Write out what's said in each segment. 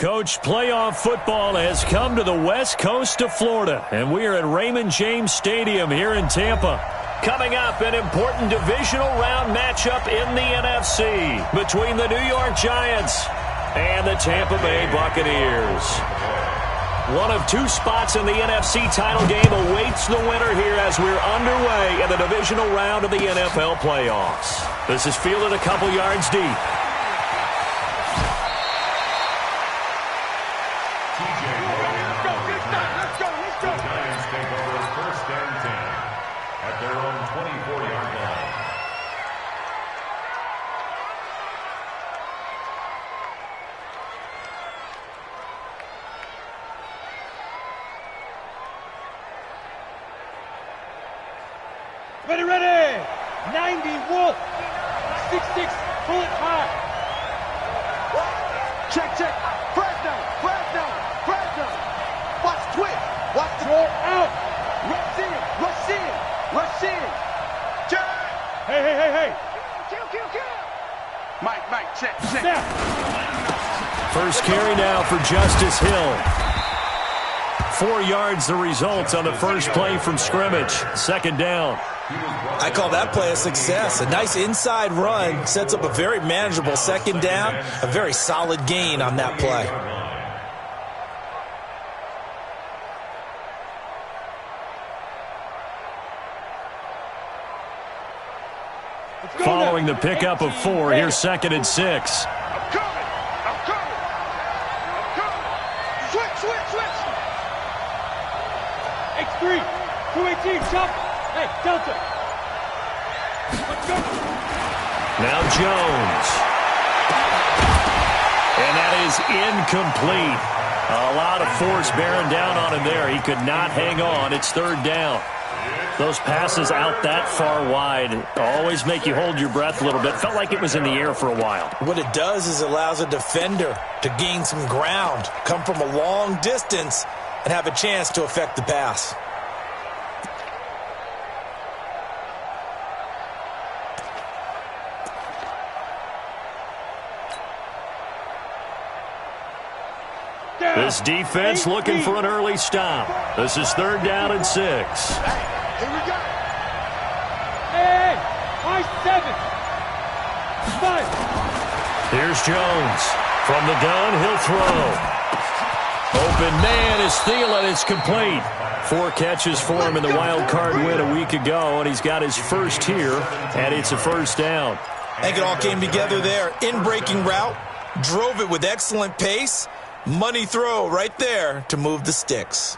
Coach, playoff football has come to the west coast of Florida, and we are at Raymond James Stadium here in Tampa. Coming up, an important divisional round matchup in the NFC between the New York Giants and the Tampa Bay Buccaneers. One of two spots in the NFC title game awaits the winner here as we're underway in the divisional round of the NFL playoffs. This is fielded a couple yards deep. Ready! 90 Wolf! 6'6", pull it high! Check! Fresno! Watch twist! Watch the roll out! Rush in! Hey! Kill! Mike, check! Snap! First carry now for Justice Hill. 4 yards the result on the first play from scrimmage. Second down. I call that play a success. A nice inside run sets up a very manageable second down. A very solid gain on that play. Following the pickup of 4, here's 2nd and 6. I'm coming! Switch! X3, 218, chop! Hey, Delta! Let's go! Now Jones. And that is incomplete. A lot of force bearing down on him there. He could not hang on. It's third down. Those passes out that far wide always make you hold your breath a little bit. Felt like it was in the air for a while. What it does is allows a defender to gain some ground, come from a long distance, and have a chance to affect the pass. This defense looking for an early stop. This is 3rd down and 6. Here we go. Hey, I-7. 5. Here's Jones. From the gun, he'll throw. Open man is Thielen. It's complete. 4 catches for him in the wild card win a week ago, and he's got his first here, and it's a first down. I think it all came together there. In-breaking route, drove it with excellent pace. Money throw right there to move the sticks.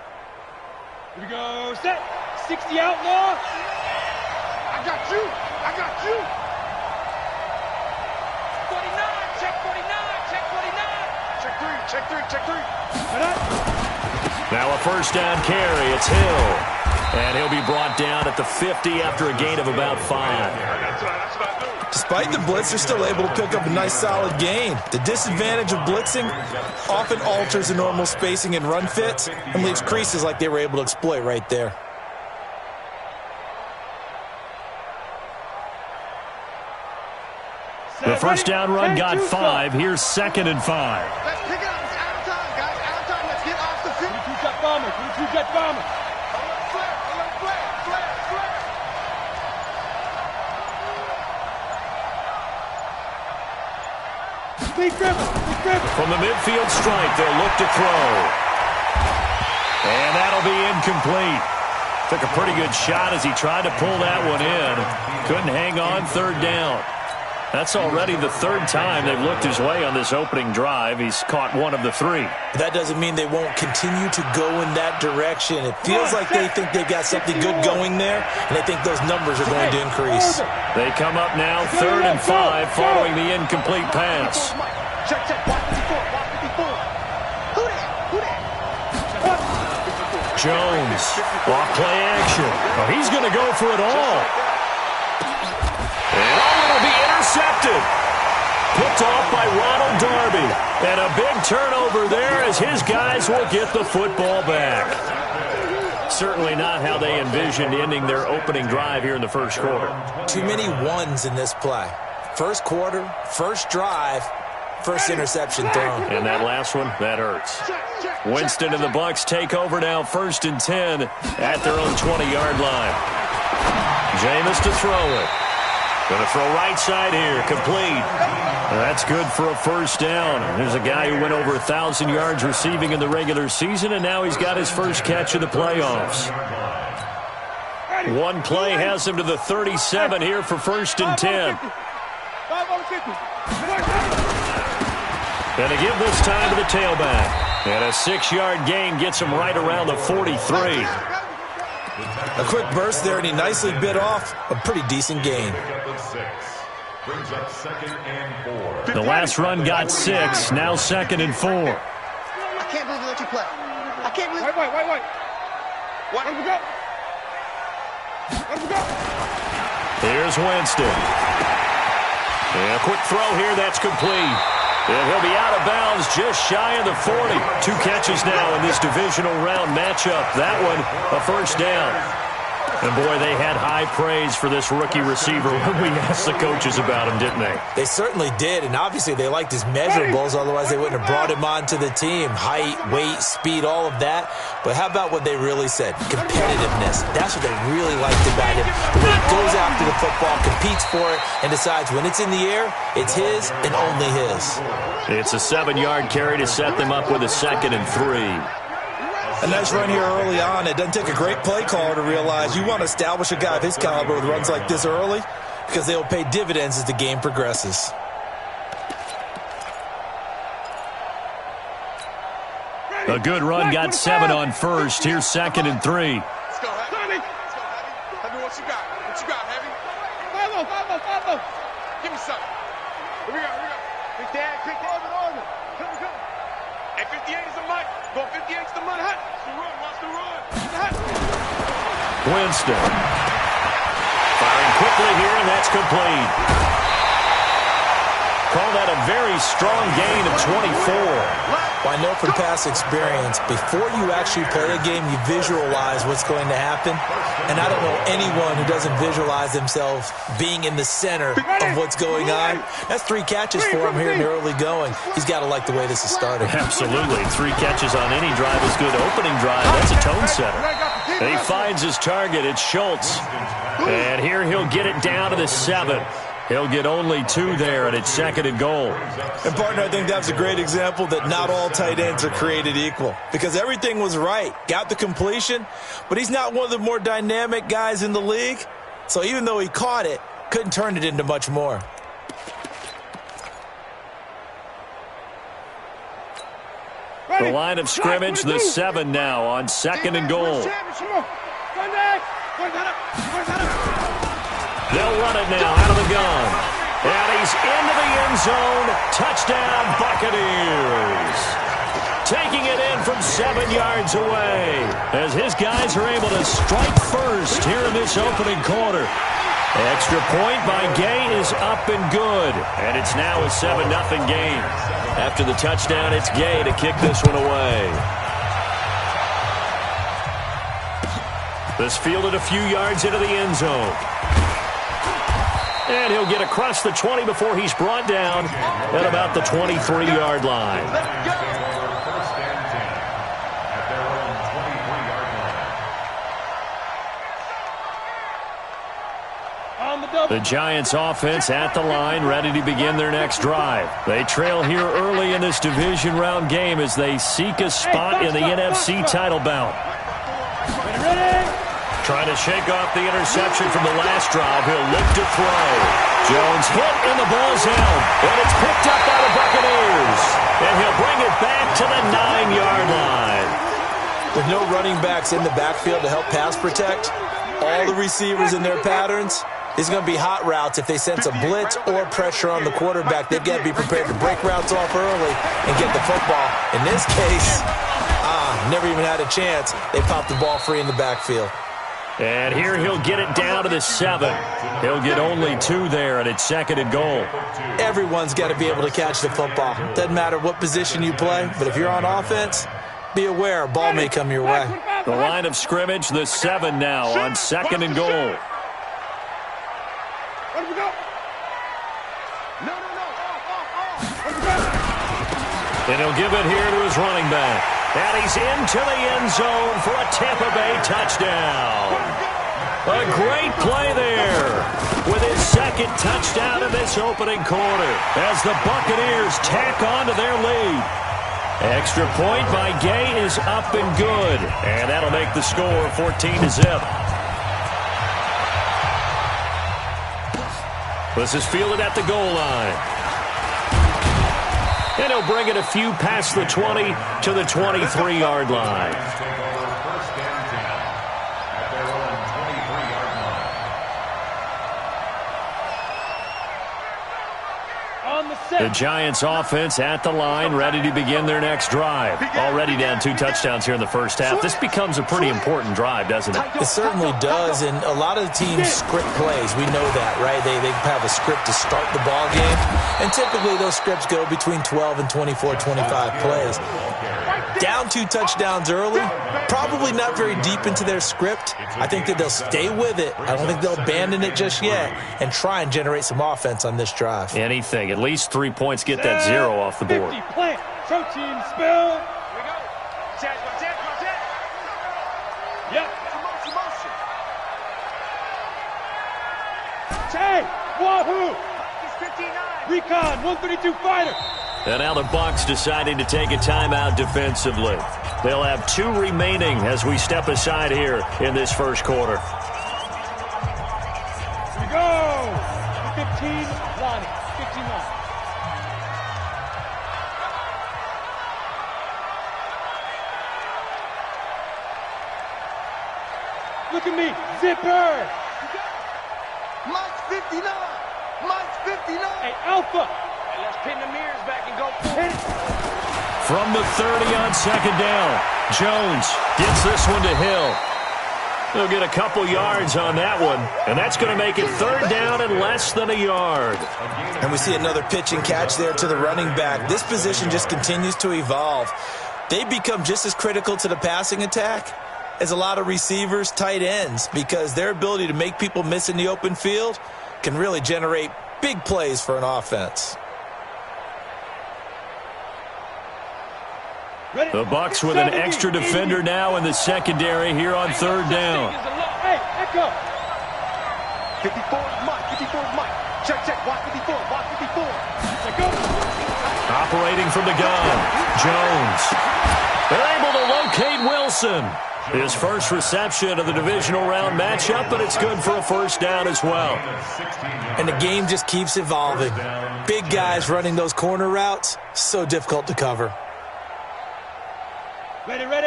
Here we go, set. 60 outlaw. I got you. 49, check 49. Check 3. Now a first down carry. It's Hill. And he'll be brought down at the 50 after a gain of about 5. Despite the blitz, they're still able to pick up a nice solid gain. The disadvantage of blitzing often alters the normal spacing and run fits and leaves creases like they were able to exploit right there. The first down run got 5. Here's 2nd and 5. Let's pick it up. It's out of time, guys. Out of time. Let's get off the field. 22 jet bomber. Flare. Big River. From the midfield stripe, they'll look to throw. And that'll be incomplete. Took a pretty good shot as he tried to pull that one in. Couldn't hang on. 3rd down. That's already the 3rd time they've looked his way on this opening drive. He's caught 1 of the 3. That doesn't mean they won't continue to go in that direction. It feels like they think they've got something good going there, and they think those numbers are going to increase. They come up now 3rd and 5 following the incomplete pass. Check. Watch 54. Who that? Jones, off play action. Oh, he's going to go for it all. And it'll be intercepted. Picked off by Ronald Darby. And a big turnover there as his guys will get the football back. Certainly not how they envisioned ending their opening drive here in the first quarter. Too many ones in this play. First quarter, first drive, First interception thrown. And that last one, that hurts. Winston and the Bucs take over now, 1st and 10 at their own 20-yard line. Jameis to throw it. Going to throw right side here, complete. That's good for a first down. There's a guy who went over 1,000 yards receiving in the regular season, and now he's got his first catch of the playoffs. One play has him to the 37 here for 1st and 10. Going to give this time to the tailback. And a 6-yard gain gets him right around the 43. A quick burst there, and he nicely bit off a pretty decent gain. The last run got 6, now 2nd and 4. I can't believe they let you play. I can't believe. Wait. What? Let him go. Here's Winston. And a quick throw here, that's complete. And he'll be out of bounds just shy of the 40. 2 catches now in this divisional round matchup. That one, a first down. And, boy, they had high praise for this rookie receiver when we asked the coaches about him, didn't they? They certainly did, and obviously they liked his measurables, otherwise they wouldn't have brought him onto the team. Height, weight, speed, all of that. But how about what they really said? Competitiveness. That's what they really liked about him. The way he goes after the football, competes for it, and decides when it's in the air, it's his and only his. It's a 7-yard carry to set them up with a 2nd and 3. A nice run here early on. It doesn't take a great play caller to realize you want to establish a guy of his caliber with runs like this early because they'll pay dividends as the game progresses. A good run, got 7 on first. Here's 2nd and 3. Let's go, Heavy. Heavy, what you got? What you got, Heavy? Follow. Give me something. Here we go. Quick dad, on it. Here we go. Hey, 58 is the mic. Go 58 is the money. Hot. Watch the run. Winston. Firing quickly here, and that's complete. Call that a very strong gain of 24. Well, I know from past experience, before you actually play a game, you visualize what's going to happen. And I don't know anyone who doesn't visualize themselves being in the center of what's going on. That's 3 catches for him here in the early going. He's got to like the way this is starting. Absolutely. 3 catches on any drive is good. Opening drive, that's a tone setter. And he finds his target. It's Schultz. And here he'll get it down to the 7. He'll get only 2 there, and it's 2nd and goal. And, partner, I think that was a great example that not all tight ends are created equal because everything was right. Got the completion, but he's not one of the more dynamic guys in the league. So even though he caught it, couldn't turn it into much more. The line of scrimmage, the 7 now on 2nd and goal. They'll run it now out of the gun. And he's into the end zone. Touchdown, Buccaneers. Taking it in from 7 yards away as his guys are able to strike first here in this opening quarter. Extra point by Gay is up and good. And it's now a 7-0 game. After the touchdown, it's Gay to kick this one away. This fielded a few yards into the end zone. And he'll get across the 20 before he's brought down at about the 23-yard line. The Giants offense at the line, ready to begin their next drive. They trail here early in this division round game as they seek a spot in the NFC title bout. Trying to shake off the interception from the last drive. He'll look to throw. Jones hit and the ball's out. And it's picked up by the Buccaneers. And he'll bring it back to the 9-yard line. With no running backs in the backfield to help pass protect, all the receivers in their patterns, it's going to be hot routes. If they sense a blitz or pressure on the quarterback, they've got to be prepared to break routes off early and get the football. In this case, never even had a chance. They popped the ball free in the backfield. And here he'll get it down to the 7. He'll get only 2 there, and it's 2nd and goal. Everyone's got to be able to catch the football. Doesn't matter what position you play, but if you're on offense, be aware a ball may come your way. The line of scrimmage, the 7 now on 2nd and goal. And he'll give it here to his running back. And he's into the end zone for a Tampa Bay touchdown. A great play there with his second touchdown in this opening quarter as the Buccaneers tack on to their lead. Extra point by Gay is up and good. And that'll make the score 14-0. This is fielded at the goal line. And he'll bring it a few past the 20 to the 23-yard line. The Giants offense at the line, ready to begin their next drive. Already down 2 touchdowns here in the first half. This becomes a pretty important drive, doesn't it? It certainly does, and a lot of the teams script plays. We know that, right? They have a script to start the ball game, and typically those scripts go between 12 and 24, 25 plays. Down 2 touchdowns early, probably not very deep into their script. I think that they'll stay with it. I don't think they'll abandon it just yet and try and generate some offense on this drive. Anything. At least 3 points, get that 0 off the board. 50, plant, protein, spill. Here we go. Watch that. Yep. Motion. Tay, wahoo. He's 59. Recon, 132 fighter. And now the Bucs deciding to take a timeout defensively. They'll have 2 remaining as we step aside here in this first quarter. Here we go. 15, Lonnie. 59. Look at me. Zipper. Mike's 59. Hey, Alpha. Let's pin the mirrors back and go hit it. From the 30 on second down, Jones gets this one to Hill. He'll get a couple yards on that one, and that's going to make it 3rd down and less than a yard. And we see another pitch and catch there to the running back. This position just continues to evolve. They become just as critical to the passing attack as a lot of receivers, tight ends, because their ability to make people miss in the open field can really generate big plays for an offense. The Bucs with an extra defender now in the secondary here on 3rd down. Hey, echo. 54 Mike. Check. Watch 54. Let go. Operating from the gun, Jones. They're able to locate Wilson. His first reception of the divisional round matchup, but it's good for a 1st down as well. And the game just keeps evolving. Big guys running those corner routes, so difficult to cover. Ready. Right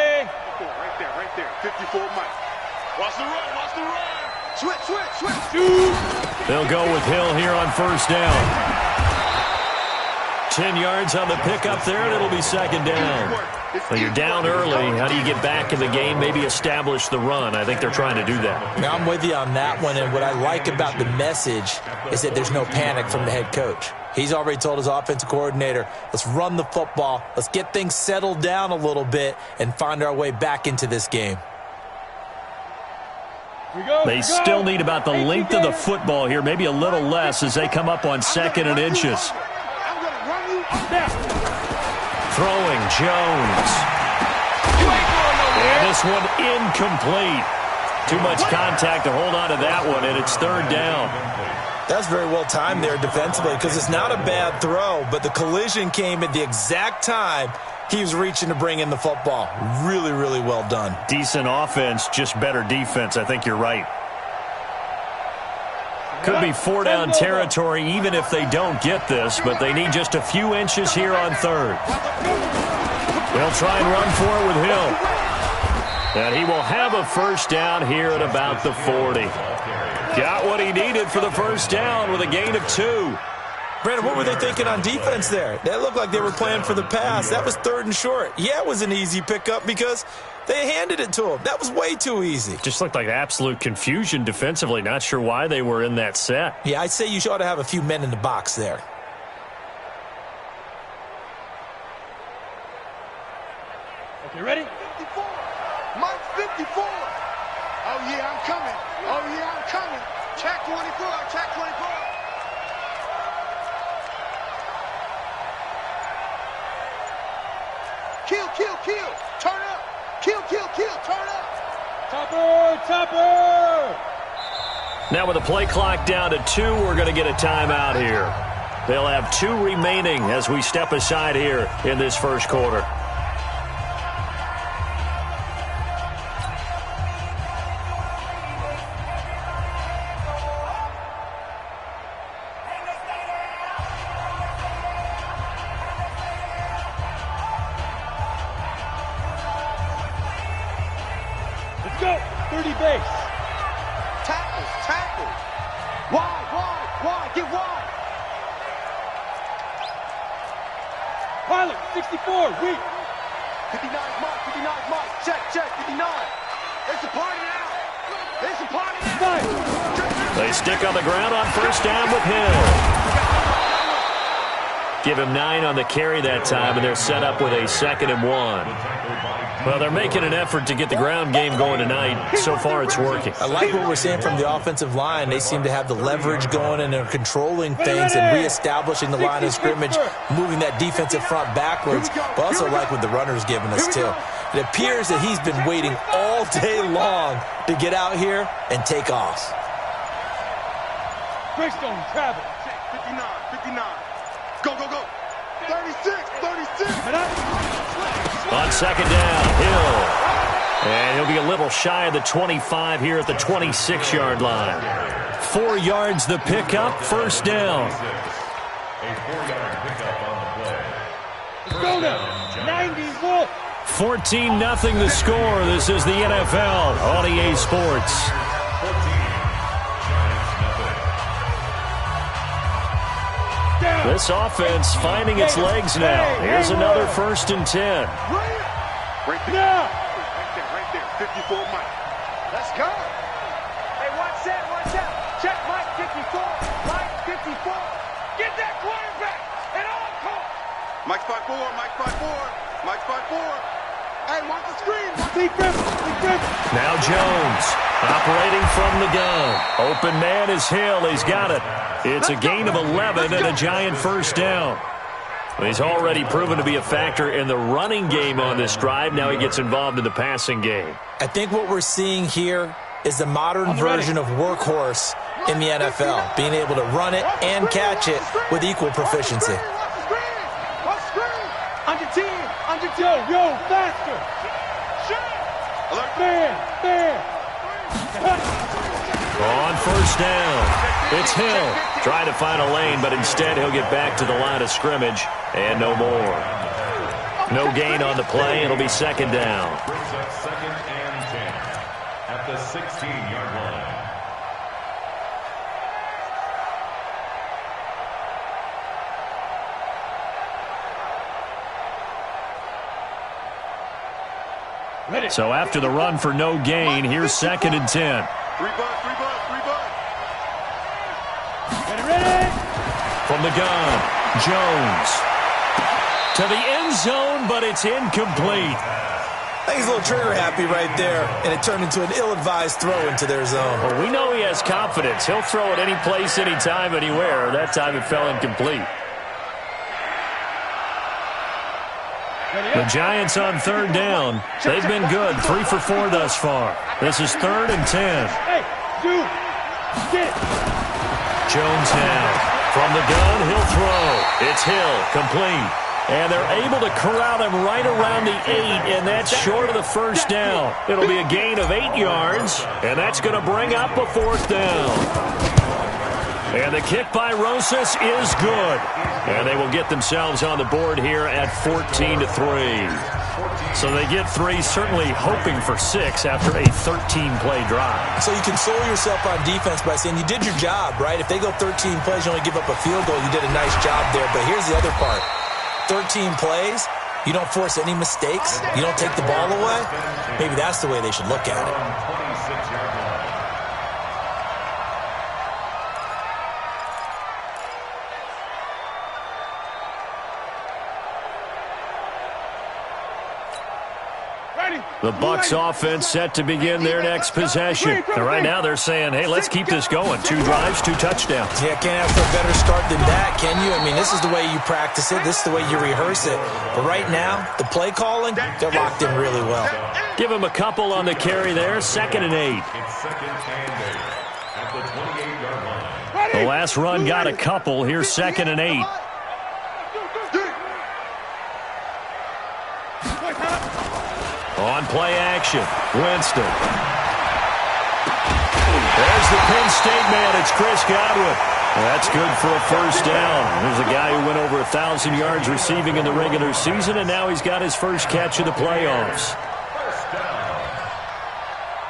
there. 54 Mike. Watch the run. Switch. They'll go with Hill here on 1st down. 10 yards on the pickup there, and it'll be 2nd down. Well, you're down early. How do you get back in the game, maybe establish the run? I think they're trying to do that. Now, I'm with you on that one, and what I like about the message is that there's no panic from the head coach. He's already told his offensive coordinator, let's run the football, let's get things settled down a little bit and find our way back into this game. They still need about the length of the football here, maybe a little less as they come up on 2nd and inches. Throwing Jones. And this one incomplete. Too much contact to hold on to that one, and it's 3rd down. That's very well timed there defensively because it's not a bad throw, but the collision came at the exact time he was reaching to bring in the football. Really, really well done. Decent offense, just better defense. I think you're right. Could be 4-down territory even if they don't get this, but they need just a few inches here on 3rd. They'll try and run for it with Hill. And he will have a 1st down here at about the 40. Got what he needed for the 1st down with a gain of 2. Brandon, what were they thinking on defense there? That looked like they were playing for the pass. That was 3rd and short. Yeah, it was an easy pickup because they handed it to him. That was way too easy. Just looked like absolute confusion defensively. Not sure why they were in that set. Yeah, I'd say you ought to have a few men in the box there. Okay, ready? 54. Mike 54. Oh, yeah, I'm coming. Check 24. Kill, kill, kill. Turn up. Kill, kill, kill. Turn up. Topper, topper. Now with the play clock down to 2, we're going to get a timeout here. They'll have 2 remaining as we step aside here in this first quarter. Let's go. 30 base. Tackles, tackles. Wide, get wide. Pilot, 64, weak. 59 Mike. Check, 59. It's a party now. It's a party now. Nice. They stick on the ground on first down with Hill. Give him 9 on the carry that time, and they're set up with a 2nd and 1. Well, they're making an effort to get the ground game going tonight. So far, it's working. I like what we're seeing from the offensive line. They seem to have the leverage going, and they're controlling things and reestablishing the line of scrimmage, moving that defensive front backwards. But also like what the runner's giving us, too. It appears that he's been waiting all day long to get out here and take off. Greystone travel. 59. Go. 36. On second down, Hill. And he'll be a little shy of the 25 here at the 26-yard line. 4 yards the pickup, first down. A 4-yard pickup on the play. Let's go now. 90 Wolf. 14-0 the score. This is the NFL on EA Sports. 14. This offense finding its legs now. Here's another 1st and 10. Right there. 54 Mike. Let's go. Hey, watch that. Check Mike 54. Mike 54. Get that quarterback at all costs. Mike 5'4". Hey, watch the screen. Now Jones operating from the gun. Open man is Hill. He's got it. It's a gain of 11 and a giant first down. He's already proven to be a factor in the running game on this drive. Now he gets involved in the passing game. I think what we're seeing here is the modern version of workhorse in the NFL, being able to run it and catch it with equal proficiency. Watch the screen. Under 10. Yo, faster. Man. On first down, it's Hill. Trying to find a lane, but instead he'll get back to the line of scrimmage and no more. No gain on the play. It'll be 2nd down. Brings up 2nd and 10 at the 16-yard line. So after the run for no gain, here's 2nd and 10. 3 bucks. Ready. From the gun, Jones. To the end zone, but it's incomplete. I think he's a little trigger happy right there, and it turned into an ill-advised throw into their zone. Well, we know he has confidence. He'll throw it any place, anytime, anywhere. That time it fell incomplete. The Giants on 3rd down. They've been good, 3 for 4 thus far. This is 3rd and 10. Hey, dude, get it. Jones now. From the gun, he'll throw. It's Hill, complete. And they're able to corral him right around the 8, and that's short of the first down. It'll be a gain of 8 yards, and that's going to bring up a 4th down. And the kick by Rosas is good. And they will get themselves on the board here at 14-3. So they get 3, certainly hoping for 6 after a 13-play drive. So you console yourself on defense by saying you did your job, right? If they go 13 plays, you only give up a field goal, you did a nice job there. But here's the other part. 13 plays, you don't force any mistakes, you don't take the ball away. Maybe that's the way they should look at it. The Bucs offense set to begin their next possession. And right now they're saying, hey, let's keep this going. 2 drives, 2 touchdowns. Yeah, can't ask for a better start than that, can you? I mean, this is the way you practice it. This is the way you rehearse it. But right now, the play calling, they're locked in really well. Give him a couple on the carry there. 2nd and 8. It's 2nd and 8 at the 28-yard line. The last run got a couple. Here's 2nd and 8. On play action, Winston. There's the Penn State man. It's Chris Godwin. That's good for a first down. There's a guy who went over 1,000 yards receiving in the regular season, and now he's got his first catch of the playoffs. First down.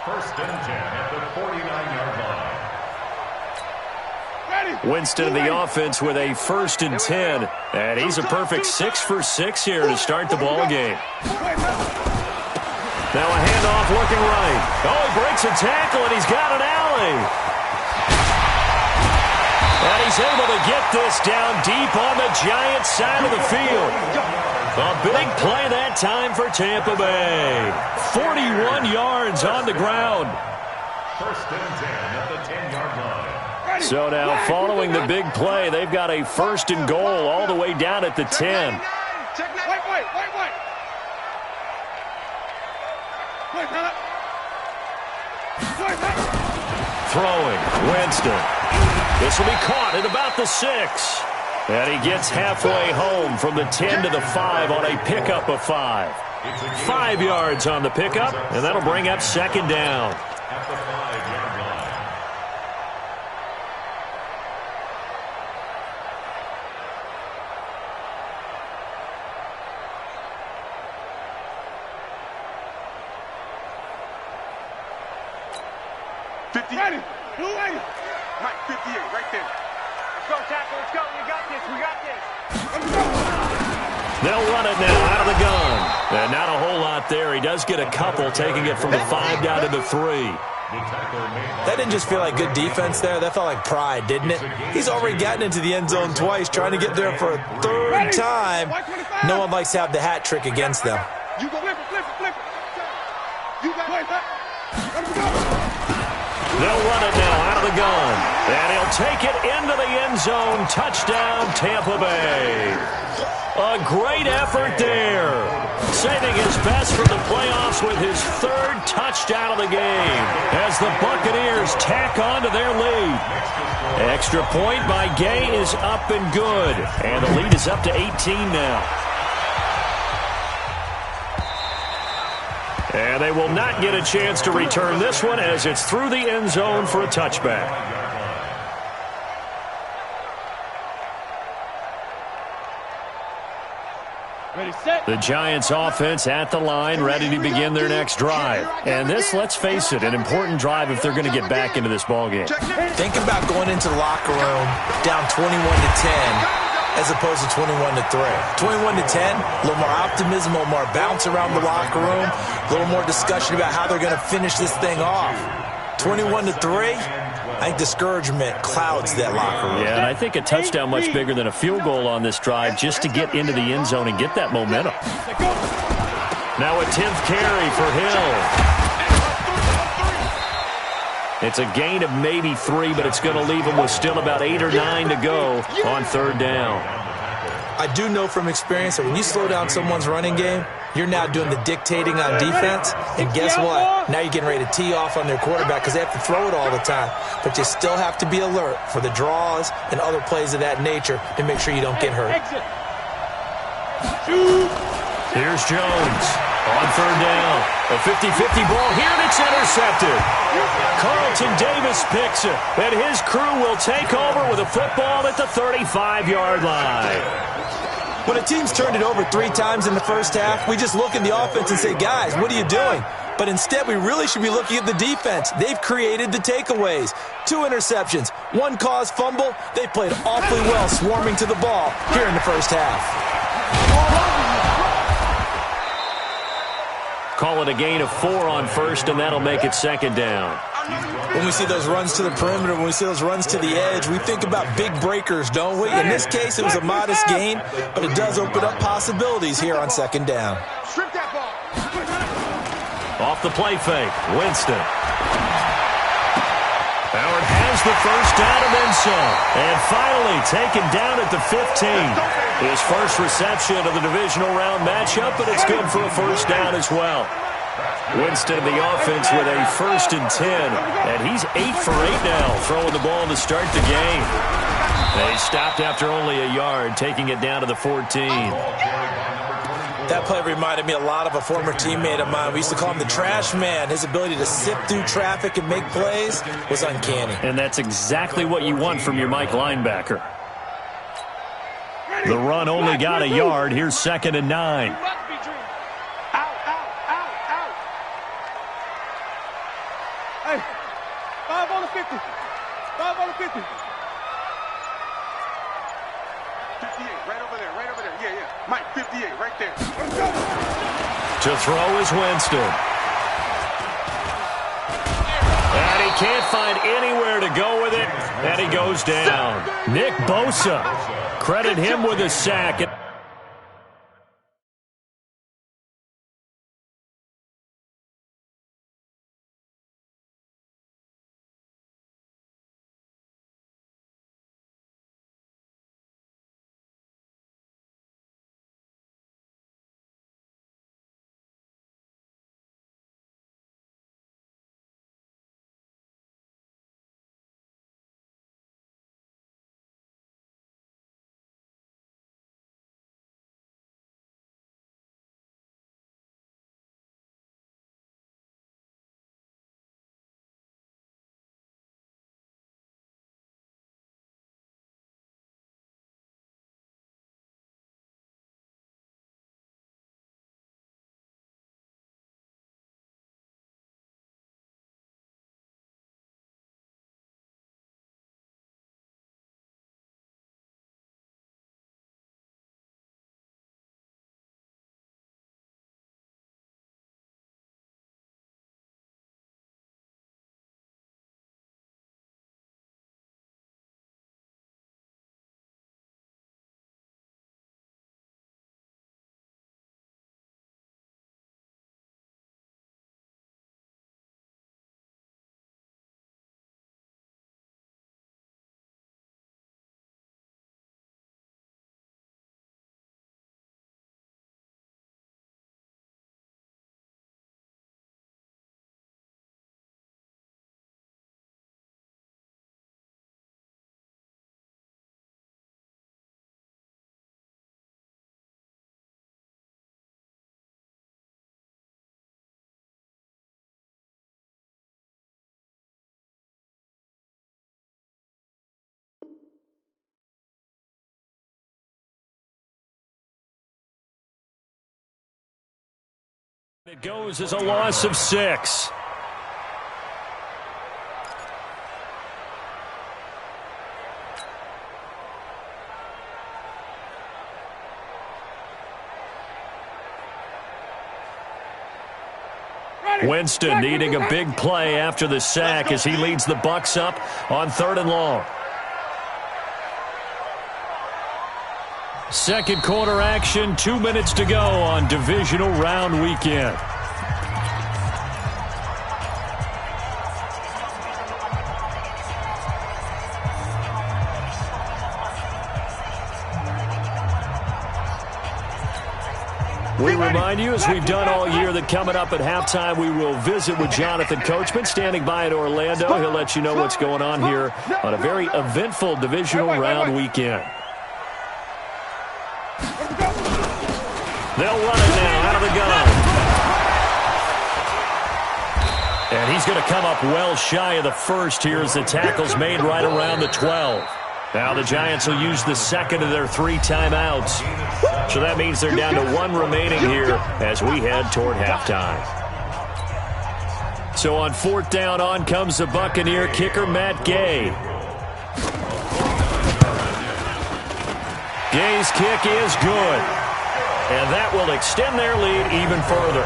1st and 10 at the 49-yard line. Winston of the offense with a 1st and 10. And he's a perfect 6 for 6 here to start the ball game. Now a handoff looking right. Oh, he breaks a tackle, and he's got an alley. And he's able to get this down deep on the Giants' side of the field. A big play that time for Tampa Bay. 41 yards on the ground. 1st and 10 at the 10-yard line. So now following the big play, they've got a 1st and goal all the way down at the 10. Throwing, Winston. This will be caught at about the 6. And he gets halfway home from the 10 to the 5 on a pickup of 5. 5 yards on the pickup, and that'll bring up 2nd down. At the 5-yard line. Mike, 58, right there. Let's go, tackle. Let's go. We got this. We got this. They'll run it now out of the gun. And not a whole lot there. He does get a couple, taking it from the 5 down to the 3. That didn't just feel like good defense there. That felt like pride, didn't it? He's already gotten into the end zone twice, trying to get there for a 3rd time. No one likes to have the hat trick against them. You go flip it. You got it. They'll run it now out of the gun. And he'll take it into the end zone. Touchdown, Tampa Bay. A great effort there. Saving his best for the playoffs with his 3rd touchdown of the game as the Buccaneers tack on to their lead. Extra point by Gay is up and good. And the lead is up to 18 now. And they will not get a chance to return this one as it's through the end zone for a touchback. The Giants offense at the line, ready to begin their next drive. And this, let's face it, an important drive if they're going to get back into this ballgame. Think about going into the locker room down 21-10. As opposed to 21-3. 21-10, a little more optimism, a little more bounce around the locker room, a little more discussion about how they're going to finish this thing off. 21-3, I think discouragement clouds that locker room. Yeah, and I think a touchdown much bigger than a field goal on this drive just to get into the end zone and get that momentum. Now a 10th carry for Hill. It's a gain of maybe 3, but it's going to leave him with still about 8 or 9 to go on 3rd down. I do know from experience that when you slow down someone's running game, you're now doing the dictating on defense. And guess what? Now you're getting ready to tee off on their quarterback because they have to throw it all the time. But you still have to be alert for the draws and other plays of that nature to make sure you don't get hurt. Here's Jones on 3rd down. A 50-50 ball here, and it's intercepted. Carlton Davis picks it, and his crew will take over with a football at the 35-yard line. When a team's turned it over 3 times in the first half, we just look at the offense and say, guys, what are you doing? But instead, we really should be looking at the defense. They've created the takeaways. 2 interceptions, 1 caused fumble. They played awfully well swarming to the ball here in the first half. Call it a gain of 4 on 1st, and that'll make it 2nd down. When we see those runs to the perimeter, when we see those runs to the edge, we think about big breakers, don't we? In this case, it was a modest gain, but it does open up possibilities here on 2nd down. Strip that ball. Off the play fake, Winston. Howard has the first down and then some. And finally taken down at the 15. His first reception of the divisional round matchup, but it's good for a first down as well. Winston, the offense, with a 1st and 10. And he's 8 for 8 now, throwing the ball to start the game. They stopped after only a yard, taking it down to the 14. That play reminded me a lot of a former teammate of mine. We used to call him the trash man. His ability to sift through traffic and make plays was uncanny. And that's exactly what you want from your Mike linebacker. The run only got a yard. Here's 2nd and 9. Hey, 5 on the 50. 5 on the 50. 58, right over there, right over there. Yeah, yeah. Mike, 58, right there. Let's go. To throw is Winston. And he can't find anywhere to go with it, and he goes down. Nick Bosa, credit him with a sack. It goes as a loss of 6. Winston needing a big play after the sack as he leads the Bucs up on 3rd and long. Second quarter action, 2 minutes to go on divisional round weekend. We remind you, as we've done all year, that coming up at halftime, we will visit with Jonathan Coachman, standing by in Orlando. He'll let you know what's going on here on a very eventful divisional round weekend. They'll run it now out of the gun. And he's going to come up well shy of the first here as the tackle's made right around the 12. Now the Giants will use the second of their 3 timeouts. So that means they're down to 1 remaining here as we head toward halftime. So on 4th down, on comes the Buccaneer kicker, Matt Gay. Gay's kick is good. And that will extend their lead even further.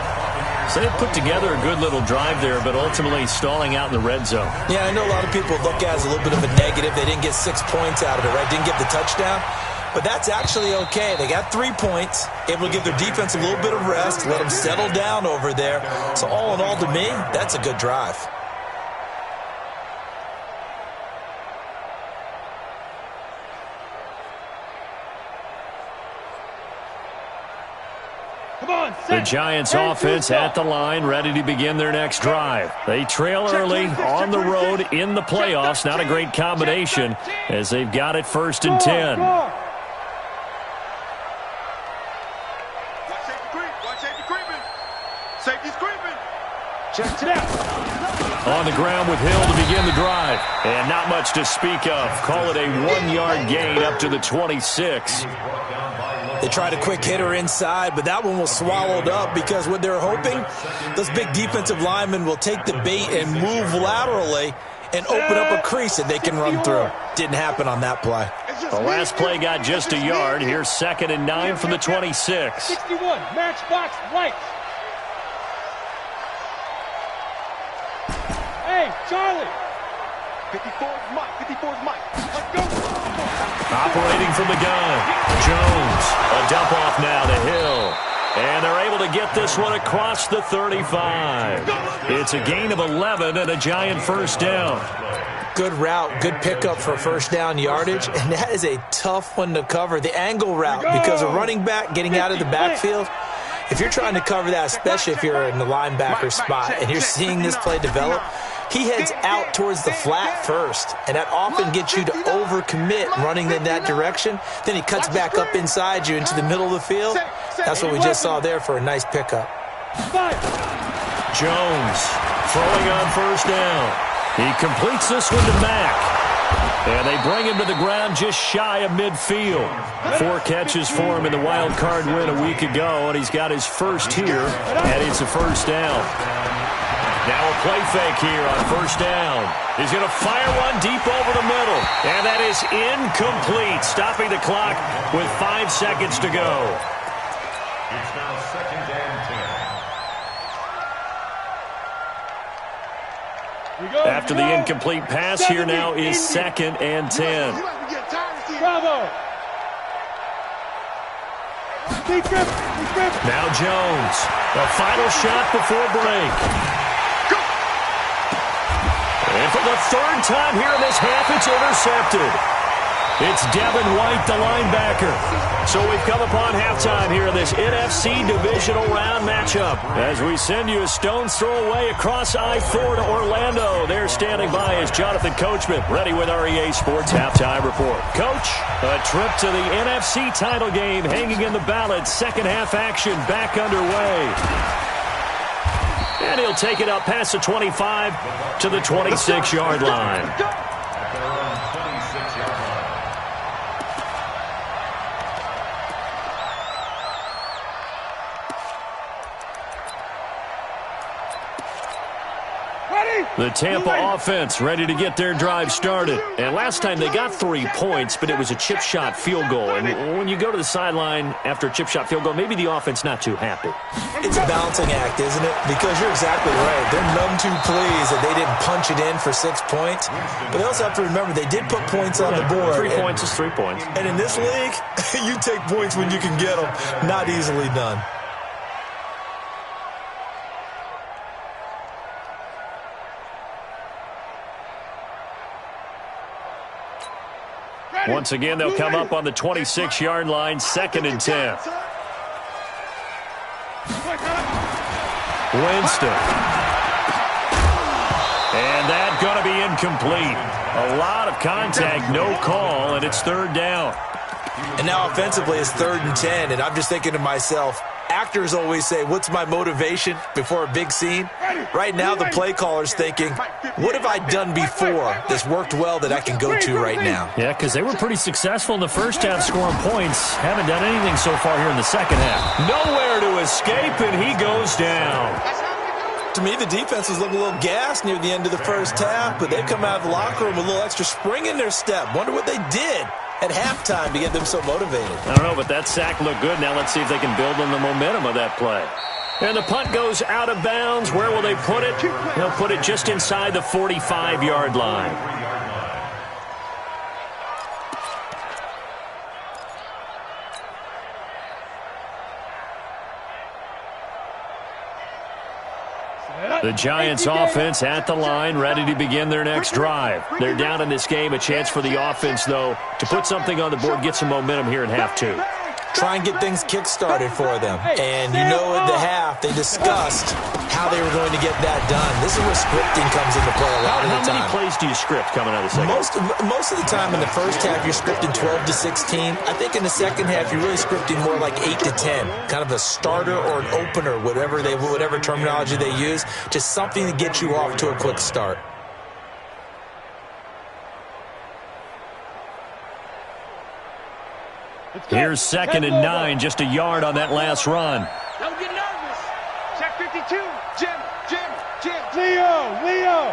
So they put together a good little drive there, but ultimately stalling out in the red zone. Yeah, I know a lot of people look at it as a little bit of a negative. They didn't get 6 points out of it, right? Didn't get the touchdown. But that's actually okay. They got 3 points, able to give their defense a little bit of rest, let them settle down over there. So all in all, to me, that's a good drive. The Giants offense at the line, ready to begin their next drive. They trail early on the road in the playoffs. Not a great combination as they've got it 1st and 10. On the ground with Hill to begin the drive. And not much to speak of. Call it a 1-yard gain up to the 26. They tried a quick hitter inside, but that one was swallowed up because what they're hoping, those big defensive linemen will take the bait and move laterally and open up a crease that they can run through. Didn't happen on that play. The last play got just a yard. Here's 2nd and 9 from the 26. 61, matchbox right. Hey, Charlie. 54's Mike. 54's Mike. Let's go. Operating from the gun, Jones. A dump off now to Hill. And they're able to get this one across the 35. It's a gain of 11 and a Giant 1st down. Good route, good pickup for 1st down yardage, and that is a tough one to cover. The angle route, because a running back getting out of the backfield, if you're trying to cover that, especially if you're in the linebacker spot and you're seeing this play develop, he heads out towards the flat first, and that often gets you to overcommit running in that direction. Then he cuts back up inside you into the middle of the field. That's what we just saw there for a nice pickup. Jones throwing on 1st down. He completes this one to Mack. And they bring him to the ground just shy of midfield. 4 catches for him in the wild card win a week ago, and he's got his 1st here, and it's a 1st down. Now a play fake here on 1st down. He's going to fire one deep over the middle. And that is incomplete, stopping the clock with 5 seconds to go. It's now 2nd and 10. After the incomplete pass, here now is 2nd and 10. Bravo. Now Jones. The final shot before break. And for the 3rd time here in this half, it's intercepted. It's Devin White, the linebacker. So we've come upon halftime here in this NFC divisional round matchup as we send you a stone's throw away across I-4 to Orlando. There standing by is Jonathan Coachman, ready with our EA Sports Halftime Report. Coach, a trip to the NFC title game hanging in the balance. 2nd half action back underway. And he'll take it up past the 25 to the 26-yard line. The Tampa offense ready to get their drive started. And last time they got 3 points, but it was a chip shot field goal. And when you go to the sideline after a chip shot field goal, maybe the offense not too happy. It's a balancing act, isn't it? Because you're exactly right. They're none too pleased that they didn't punch it in for 6 points. But they also have to remember they did put points on the board. 3 points is 3 points. And in this league, you take points when you can get them. Not easily done. Once again, they'll come up on the 26-yard line, 2nd and 10. Winston. And that going to be incomplete. A lot of contact, no call, and it's 3rd down. And now offensively it's 3rd and 10, and I'm just thinking to myself, actors always say, what's my motivation before a big scene? Right now the play caller's thinking, what have I done before that's worked well that I can go to right now? Yeah, because they were pretty successful in the 1st half scoring points. Haven't done anything so far here in the 2nd half. Nowhere to escape, and he goes down. To me, the defense was looking a little gassed near the end of the 1st half, but they've come out of the locker room with a little extra spring in their step. Wonder what they did at halftime to get them so motivated. I don't know, but that sack looked good. Now let's see if they can build on the momentum of that play. And the punt goes out of bounds. Where will they put it? They'll put it just inside the 45-yard line. The Giants offense at the line, ready to begin their next drive. They're down in this game. A chance for the offense, though, to put something on the board, get some momentum here in half two. Try and get things kick-started for them. And you know at the half, they discussed how they were going to get that done. This is where scripting comes into play a lot of the time. How many plays do you script coming out of the second? Most of the time in the first half, you're scripting 12 to 16. I think in the second half, you're really scripting more like 8 to 10. Kind of a starter or an opener, whatever terminology they use. Just something to get you off to a quick start. Here's 2nd and 9, just a yard on that last run. Don't get nervous. Check 52. Jim. Leo.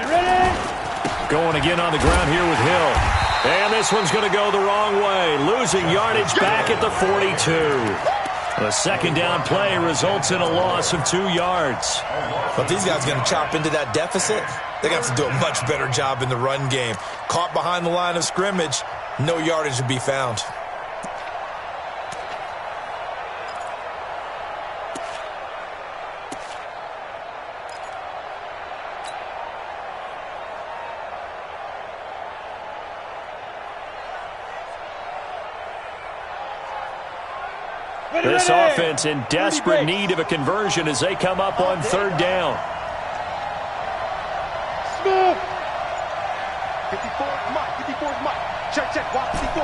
Ready. Going again on the ground here with Hill. And this one's going to go the wrong way. Losing yardage back at the 42. The second down play results in a loss of 2 yards. But these guys are going to chop into that deficit. They're going to have to do a much better job in the run game. Caught behind the line of scrimmage, no yardage to be found. This offense in desperate need of a conversion as they come up on 3rd down. 54 is Mike. Check. Walk 54.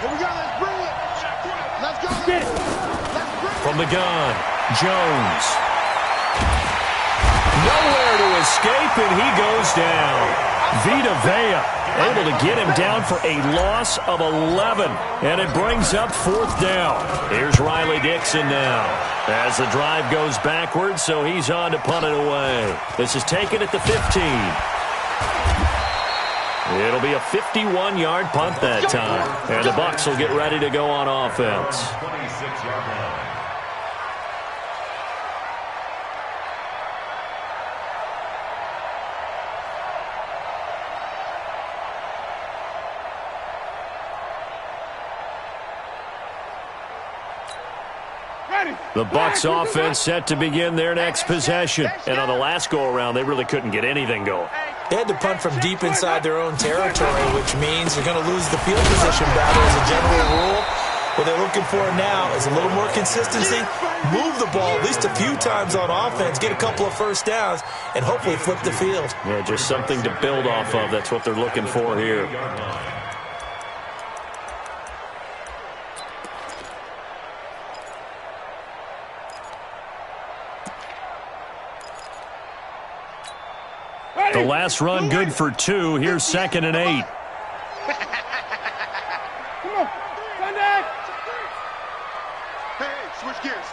Here we go. Let's bring it. Let's go. Get it. From the gun, Jones. Nowhere to escape, and he goes down. Vita Vea able to get him down for a loss of 11, and it brings up 4th down. Here's Riley Dixon now as the drive goes backwards, so he's on to punt it away. This is taken at the 15. It'll be a 51-yard punt that time, and the Bucs will get ready to go on offense. 26-yard line. The Bucs offense set to begin their next possession. And on the last go-around, they really couldn't get anything going. They had to punt from deep inside their own territory, which means you're going to lose the field position battle as a general rule. What they're looking for now is a little more consistency, move the ball at least a few times on offense, get a couple of first downs, and hopefully flip the field. Yeah, just something to build off of. That's what they're looking for here. The last run good for 2. Here's 2nd and 8. Come on. Hey, switch gears.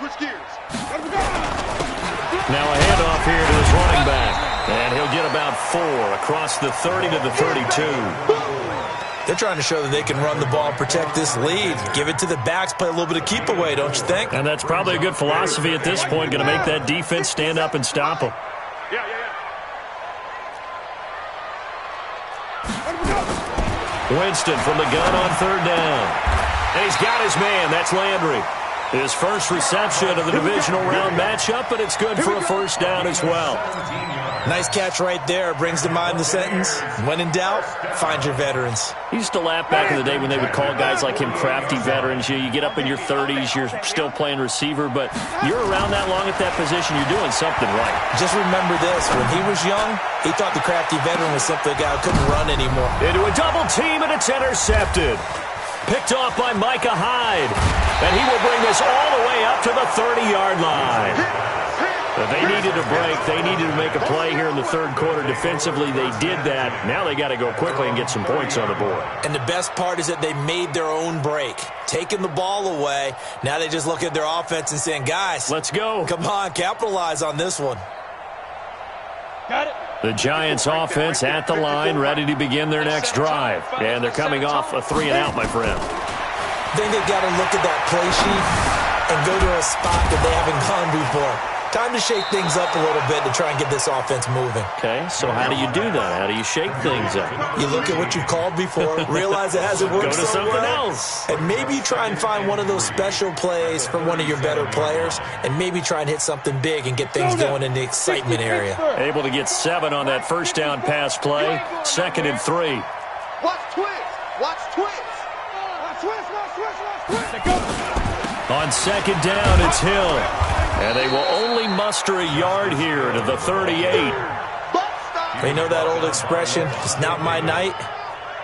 Now a handoff here to his running back. And he'll get about 4 across the 30 to the 32. They're trying to show that they can run the ball and protect this lead. Give it to the backs, play a little bit of keep away, don't you think? And that's probably a good philosophy at this point. Going to make that defense stand up and stop them. Yeah. Winston from the gun on 3rd down. And he's got his man. That's Landry. His first reception of the divisional round matchup, but it's good for a first down as well. Nice catch right there. Brings to mind the sentence, when in doubt, find your veterans. He used to laugh back in the day when they would call guys like him crafty veterans. You get up in your 30s, you're still playing receiver, but you're around that long at that position, you're doing something right. Just remember this, when he was young, he thought the crafty veteran was simply a guy who couldn't run anymore. Into a double team, and it's intercepted. Picked off by Micah Hyde. And he will bring this all the way up to the 30-yard line. But they needed a break. They needed to make a play here in the 3rd quarter. Defensively, they did that. Now they got to go quickly and get some points on the board. And the best part is that they made their own break. Taking the ball away. Now they just look at their offense and saying, guys, let's go. Come on, capitalize on this one. Got it. The Giants offense at the line, ready to begin their next drive. And they're coming off a 3-and-out, my friend. I think they've got to look at that play sheet and go to a spot that they haven't gone before. Time to shake things up a little bit to try and get this offense moving. Okay, so how do you do that? How do you shake things up? You look at what you called before, realize it hasn't worked Go to so something well, else. and maybe try and find one of those special plays from one of your better players, and maybe try and hit something big and get things going in the excitement area. Able to get 7 on that first down pass play. 2nd and 3. Watch twist. Watch twist. Watch twist. Watch twist. Watch twist. On 2nd down, it's Hill. And they will only muster a yard here to the 38. You know that old expression, it's not my night?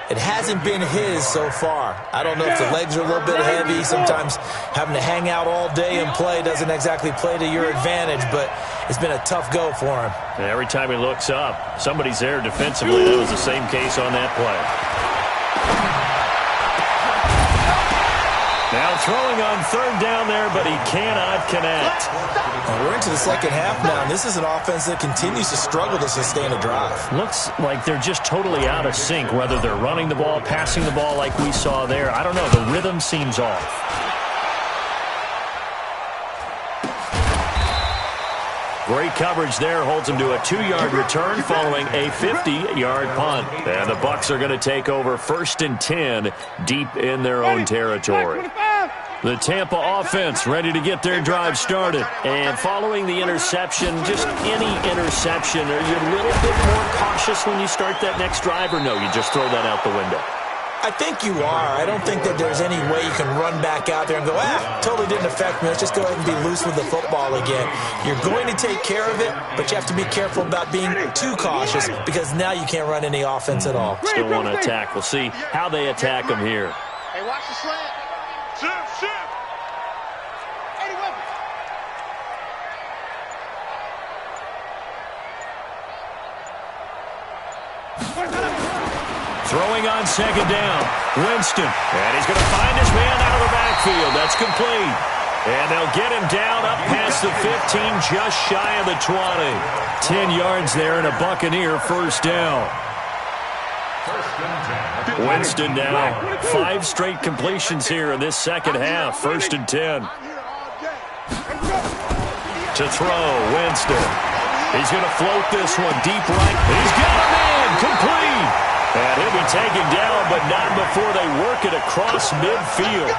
It hasn't been his so far. I don't know if the legs are a little bit heavy. Sometimes having to hang out all day and play doesn't exactly play to your advantage, but it's been a tough go for him. And every time he looks up, somebody's there defensively. That was the same case on that play. Now throwing on 3rd down there, but he cannot connect. Well, we're into the second half now, and this is an offense that continues to struggle to sustain a drive. Looks like they're just totally out of sync, whether they're running the ball, passing the ball like we saw there. I don't know. The rhythm seems off. Great coverage there. Holds him to a 2-yard return following a 50-yard punt. And the Bucs are going to take over 1st and 10 deep in their own territory. The Tampa offense ready to get their drive started. And following the interception, just any interception, are you a little bit more cautious when you start that next drive, or no, you just throw that out the window? I think you are. I don't think that there's any way you can run back out there and go, totally didn't affect me. Let's just go ahead and be loose with the football again. You're going to take care of it, but you have to be careful about being too cautious because now you can't run any offense at all. Still want to attack. We'll see how they attack them here. Hey, watch the slant. Shift. 80 weapons. Throwing on 2nd down, Winston. And he's going to find his man out of the backfield. That's complete. And they'll get him down up past the 15, just shy of the 20. 10 yards there and a Buccaneer 1st down. Winston now 5 straight completions here in this second half. 1st and 10. To throw, Winston. He's going to float this one deep right. He's got a man, complete. And he'll be taken down, but not before they work it across midfield.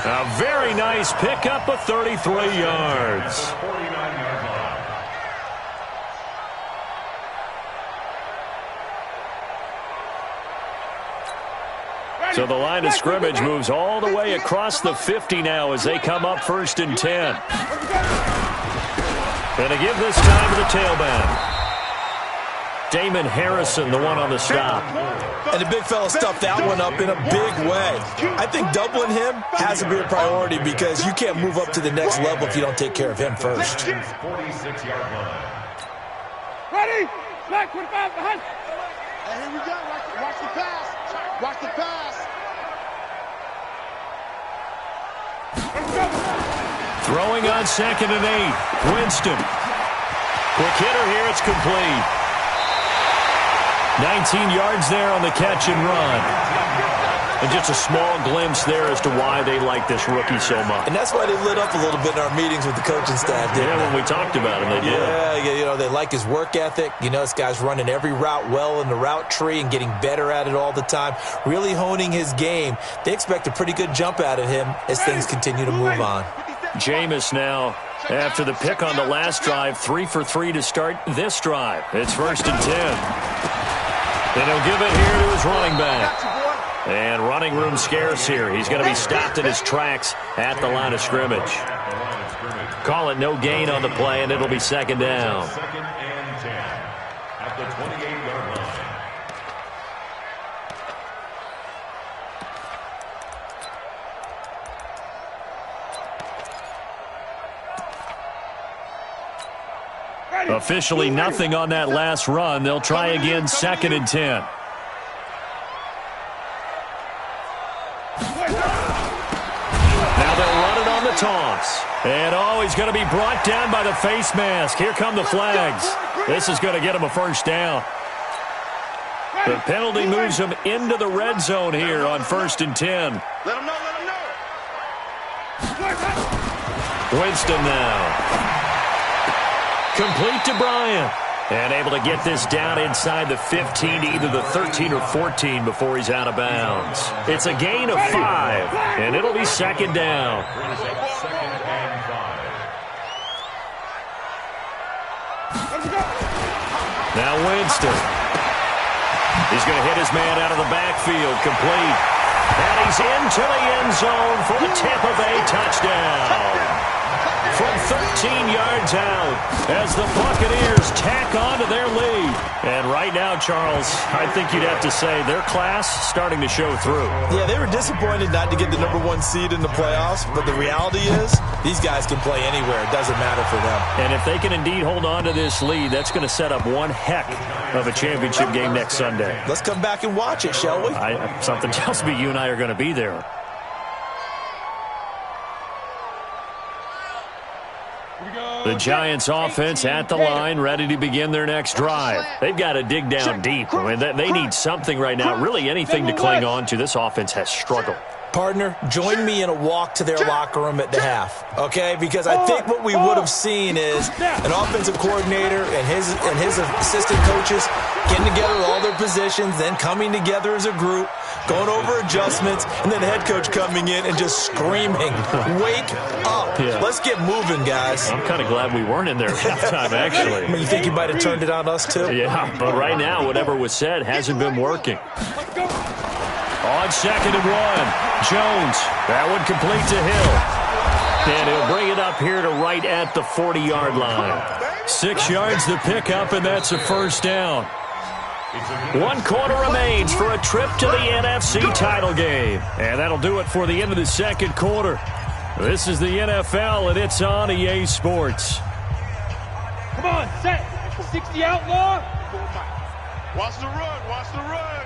A very nice pickup of 33 yards. So the line of scrimmage moves all the way across the 50 now as they come up 1st and 10. And they give this time to the tailback. Damon Harrison, the one on the stop. And the big fella stuffed that one up in a big way. I think doubling him has to be a priority because you can't move up to the next level if you don't take care of him first. 46-yard line. Ready? Back 25 behind. Hey, here we go. Watch the pass. Watch the pass. Throwing on 2nd and 8. Winston. Quick hitter here. It's complete. 19 yards there on the catch and run. And just a small glimpse there as to why they like this rookie so much. And that's why they lit up a little bit in our meetings with the coaching staff, didn't they? When we talked about him, they did. Yeah, you know, they like his work ethic. You know, this guy's running every route well in the route tree and getting better at it all the time, really honing his game. They expect a pretty good jump out of him as things continue to move on. Jameis now, after the pick on the last drive, 3 for 3 to start this drive. It's 1st and 10. And he'll give it here to his running back. And running room scarce here. He's going to be stopped in his tracks at the line of scrimmage. Call it no gain on the play, and it'll be 2nd down. 2nd and 10 at the 28-yard line. Officially nothing on that last run. They'll try again, 2nd and 10. Now they'll run it on the toss. And he's going to be brought down by the face mask. Here come the flags. This is going to get him a 1st down. The penalty moves him into the red zone here on 1st and 10. Let him know, let him know. Winston now. Complete to Bryant. And able to get this down inside the 15 to either the 13 or 14 before he's out of bounds. It's a gain of 5, and it'll be second down. Now Winston. He's going to hit his man out of the backfield. Complete. And he's into the end zone for a Tampa Bay touchdown. From 13 yards out as the Buccaneers tack on to their lead. And right now, Charles, I think you'd have to say their class starting to show through. Yeah, they were disappointed not to get the #1 seed in the playoffs, but the reality is these guys can play anywhere. It doesn't matter for them. And if they can indeed hold on to this lead, that's going to set up one heck of a championship game next Sunday. Let's come back and watch it, shall we? Something tells me you and I are going to be there. The Giants offense at the line, ready to begin their next drive. They've got to dig down deep. I mean, they need something right now, really anything to cling on to. This offense has struggled. Partner, join me in a walk to their locker room at the half, okay? Because I think what we would have seen is an offensive coordinator and his assistant coaches getting together with all their positions, then coming together as a group, going over adjustments, and then the head coach coming in and just screaming, wake up. Yeah. Let's get moving, guys. I'm kind of glad we weren't in there at halftime, actually. I mean, you think you might have turned it on us, too? Yeah, but right now, whatever was said hasn't been working. On 2nd and 1, Jones. That one complete to Hill. And he'll bring it up here to right at the 40-yard line. 6 yards to pick up, and that's a first down. 1 quarter remains for a trip to the NFC title game. And that'll do it for the end of the second quarter. This is the NFL, and it's on EA Sports. Come on, set. 60 outlaw. Watch the run, watch the run.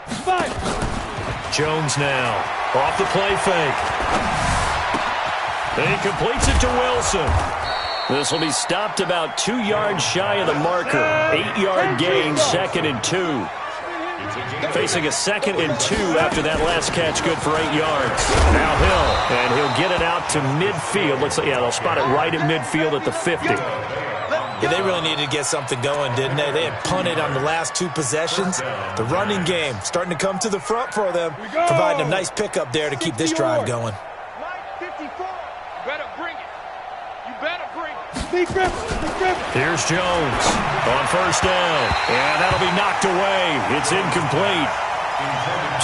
5. Jones now. Off the play fake. And he completes it to Wilson. This will be stopped about 2 yards shy of the marker. 8-yard gain, 2nd and 2. Facing a 2nd and 2 after that last catch, good for 8 yards. Now Hill, and he'll get it out to midfield. Looks like, yeah, they'll spot it right at midfield at the 50. Yeah, they really needed to get something going, didn't they? They had punted on the last 2 possessions. The running game starting to come to the front for them, providing a nice pickup there to keep this drive going. Mike 54, better bring it. You better bring it. Here's Jones on first down, and that'll be knocked away. It's incomplete.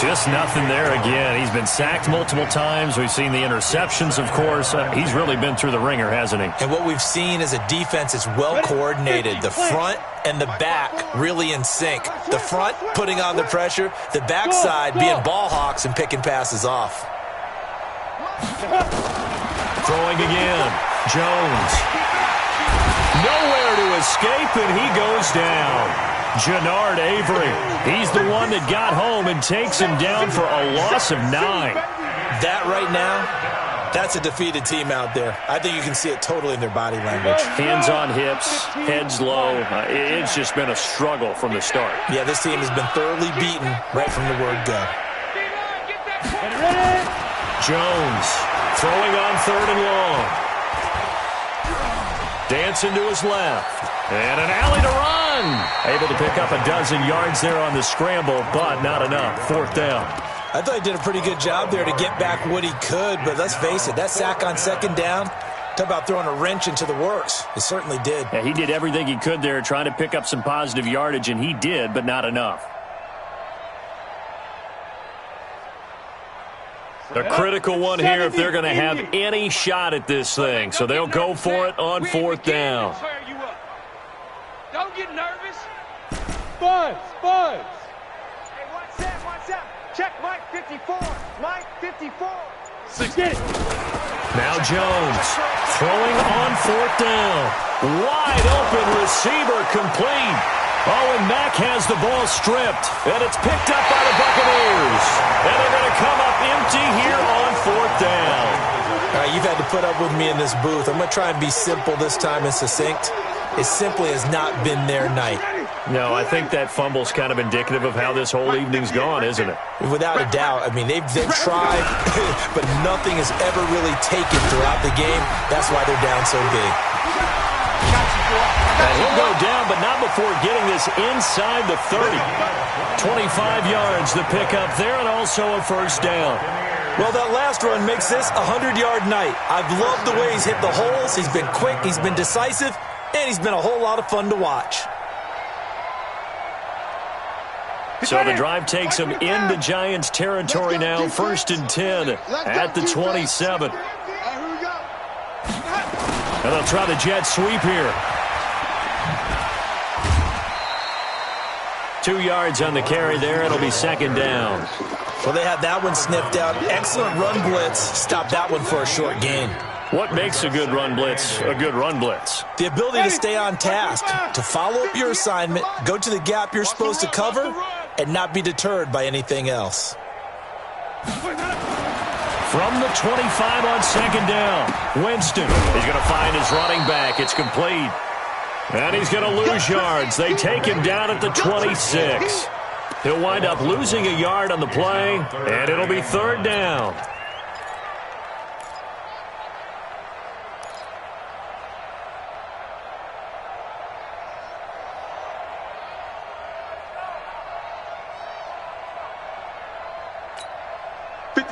Just nothing there again. He's been sacked multiple times. We've seen the interceptions, of course. He's really been through the ringer, hasn't he? And what we've seen is a defense is well coordinated. The front and the back really in sync. The front putting on the pressure, the backside being ball hawks and picking passes off. Throwing again. Jones. Nowhere to escape, and he goes down. Jannard Avery. He's the one that got home and takes him down for a loss of 9. That right now, that's a defeated team out there. I think you can see it totally in their body language. Hands on hips, heads low. It's just been a struggle from the start. Yeah, this team has been thoroughly beaten right from the word go. Jones throwing on 3rd and long. Dancing to his left. And an alley to run. Able to pick up a dozen yards there on the scramble, but not enough. 4th down. I thought he did a pretty good job there to get back what he could, but let's face it, that sack on 2nd down, talk about throwing a wrench into the works. It certainly did. Yeah, he did everything he could there trying to pick up some positive yardage, and he did, but not enough. A critical one here if they're going to have any shot at this thing. So they'll go for it on 4th down. Don't get nervous. Buds. Hey, watch that. Check Mike 54. Mike 54. Get it. Now Jones throwing on 4th down. Wide open receiver complete. Oh, and Mack has the ball stripped, and it's picked up by the Buccaneers. And they're going to come up empty here on 4th down. All right, you've had to put up with me in this booth. I'm going to try and be simple this time and succinct. It simply has not been their night. No, I think that fumble's kind of indicative of how this whole evening's gone, isn't it? Without a doubt. I mean, they've tried, but nothing has ever really taken throughout the game. That's why they're down so big. And he'll go down, but not before getting this inside the 30. 25 yards the pickup there, and also a first down. Well, that last run makes this a 100-yard night. I've loved the way he's hit the holes. He's been quick, he's been decisive, and he's been a whole lot of fun to watch. So the drive takes him into Giants territory now, 1st and 10 at the 27. And they'll try the jet sweep here. 2 yards on the carry there. It'll be second down. Well, they had that one sniffed out. Excellent run blitz. Stop that one for a short gain. What makes a good run blitz a good run blitz? The ability to stay on task, to follow up your assignment, go to the gap you're supposed to cover, and not be deterred by anything else. From the 25 on second down, Winston. He's going to find his running back. It's complete. And he's going to lose yards. They take him down at the 26. He'll wind up losing a yard on the play, and it'll be third down.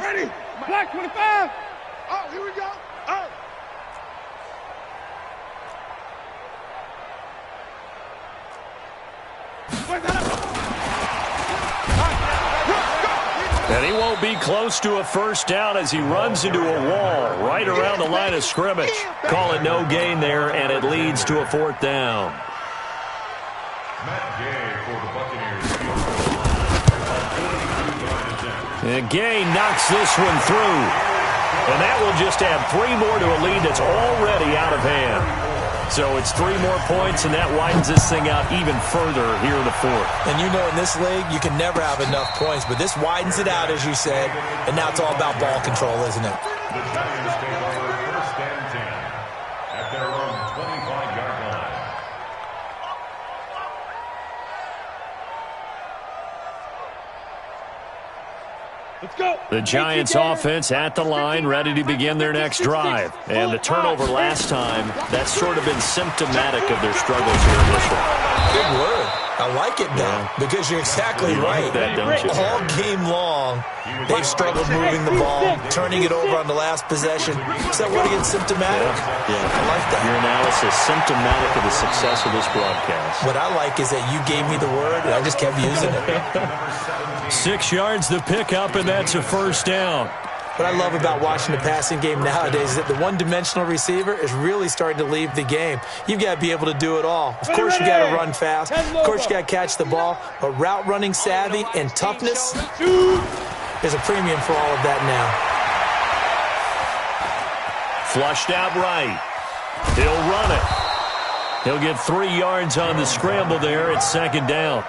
Ready? Black 25. Oh, here we go. Oh. And he won't be close to a first down as he runs into a wall right around the line of scrimmage. Call it no gain there, and it leads to a fourth down. Matt Gay for the Buccaneers. And Gay knocks this one through. And that will just add 3 more to a lead that's already out of hand. So it's 3 more points, and that widens this thing out even further here in the fourth. And you know in this league, you can never have enough points, but this widens it out, as you said, and now it's all about ball control, isn't it? The Giants take over 1st and 10 at their own 25-yard line. Let's go. The Giants offense at the line, ready to begin their next drive. And the turnover last time, that's sort of been symptomatic of their struggles here in this one. Good word. I like it now, because you're exactly right. Like that, don't you? All game long, they've struggled moving the ball, turning it over on the last possession. Is that what against symptomatic? Yeah. I like that. Your analysis symptomatic of the success of this broadcast. What I like is that you gave me the word, and I just kept using it. 6 yards the pickup, and that's a first down. What I love about watching the passing game nowadays is that the one-dimensional receiver is really starting to leave the game. You've got to be able to do it all. Of course, you got to run fast. Of course, you got to catch the ball. But route running savvy and toughness, there's a premium for all of that now. Flushed out right. He'll run it. He'll get 3 yards on the scramble there. It's second down.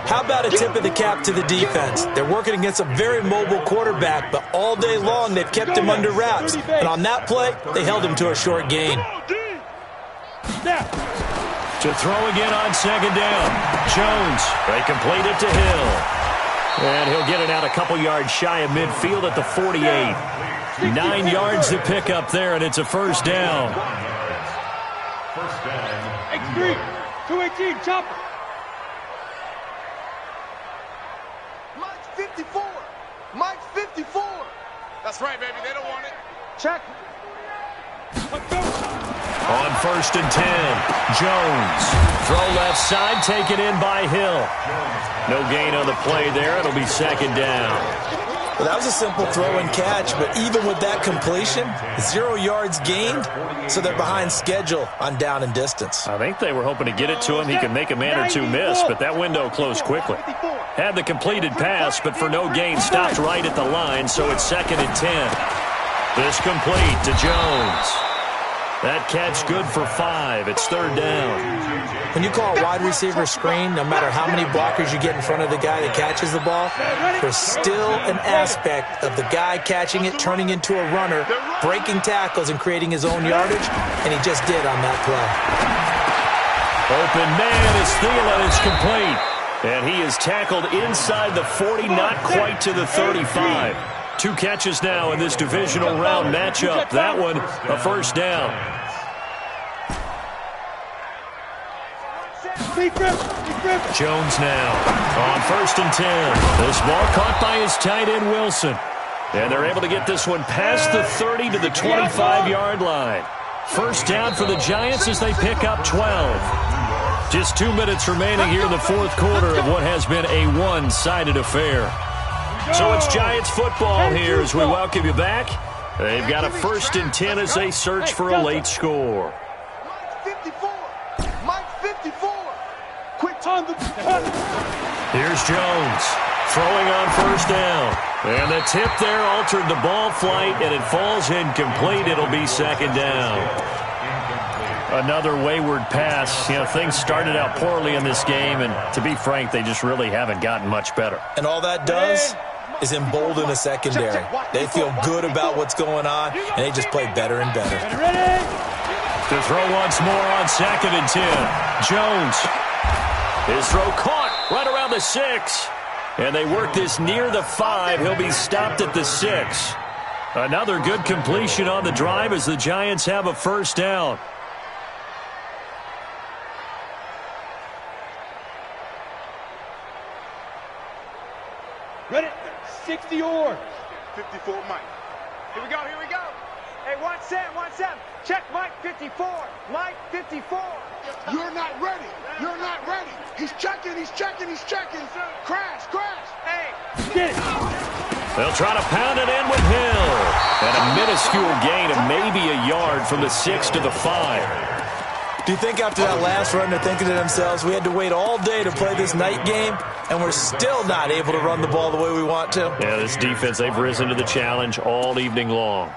How about a tip of the cap to the defense? They're working against a very mobile quarterback, but all day long they've kept him under wraps. And on that play, they held him to a short gain. To throw again on second down. Jones, they complete it to Hill. And he'll get it out a couple yards shy of midfield at the 48. 9 yards to pick up there, and it's a first down. First down. X3, 218, chopper. Mike's 54. Mike's 54. That's right, baby. They don't want it. Check. Let's go. On 1st and 10, Jones. Throw left side, taken in by Hill. No gain on the play there. It'll be second down. Well, that was a simple throw and catch, but even with that completion, 0 yards gained, so they're behind schedule on down and distance. I think they were hoping to get it to him. He could make a man or two miss, but that window closed quickly. Had the completed pass, but for no gain, stopped right at the line, so it's 2nd and 10. This complete to Jones. That catch good for 5. It's 3rd down. When you call a wide receiver screen, no matter how many blockers you get in front of the guy that catches the ball, there's still an aspect of the guy catching it, turning into a runner, breaking tackles and creating his own yardage, and he just did on that play. Open man is Thielen. It's complete. And he is tackled inside the 40, not quite to the 35. 2 catches now in this divisional round matchup. That one, a first down. Jones now on 1st and 10. This ball caught by his tight end, Wilson. And they're able to get this one past the 30 to the 25-yard line. First down for the Giants as they pick up 12. Just 2 minutes remaining here in the fourth quarter of what has been a one-sided affair. So it's Giants football here as we welcome you back. They've got a 1st and 10 as they search for a late score. Here's Jones throwing on 1st down. And the tip there altered the ball flight, and it falls incomplete. It'll be 2nd down. Another wayward pass. You know, things started out poorly in this game, and to be frank, they just really haven't gotten much better. And all that does is embolden the secondary. They feel good about what's going on, and they just play better and better. To throw once more on 2nd and 10. Jones. His throw caught right around the 6. And they work this near the 5. He'll be stopped at the 6. Another good completion on the drive as the Giants have a first down. Ready? 60 or 54, Mike. Here we go, here we go. Hey, 1-7. Check Mike 54. Mike 54. You're not ready. You're not ready. He's checking. Crash. Hey. get it. They'll try to pound it in with Hill. And a minuscule gain of maybe a yard from the 6 to the 5. Do you think after that last run they're thinking to themselves, we had to wait all day to play this night game, and we're still not able to run the ball the way we want to? Yeah, this defense, they've risen to the challenge all evening long.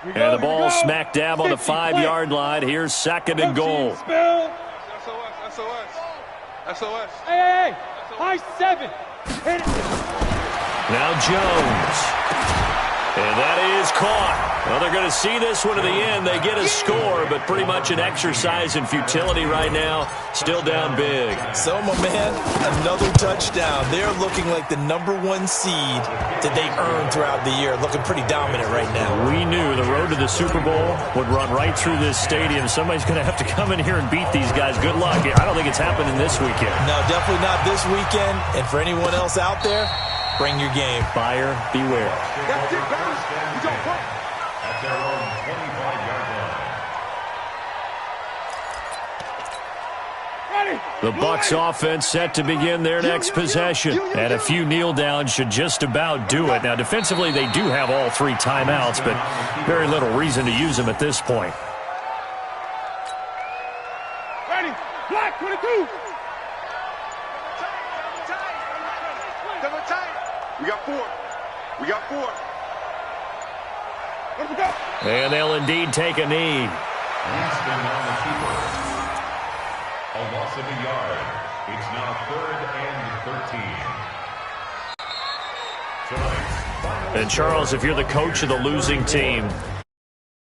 And the ball smack dab on the 5-yard line. Here's 2nd and goal. SOS. Hey. High 7. Hit it. Now Jones. And that is caught. Well, they're going to see this one to the end. They get a score, but pretty much an exercise in futility right now. Still down big. So, my man, another touchdown. They're looking like the #1 seed that they earned throughout the year. Looking pretty dominant right now. We knew the road to the Super Bowl would run right through this stadium. Somebody's going to have to come in here and beat these guys. Good luck. I don't think it's happening this weekend. No, definitely not this weekend. And for anyone else out there, bring your game. Buyer beware. That's it, baby. You don't play. At their own 25-yard line. The Bucs offense set to begin their next possession. And a few kneel downs should just about do it. Now, defensively, they do have all 3 timeouts, but very little reason to use them at this point. Ready. Black 22. Double tight. We got 4. Let me go. And they'll indeed take a knee. Winston on the keeper. A loss of a yard. It's now 3rd and 13. Tonight, And Charles, if you're the coach of the losing team,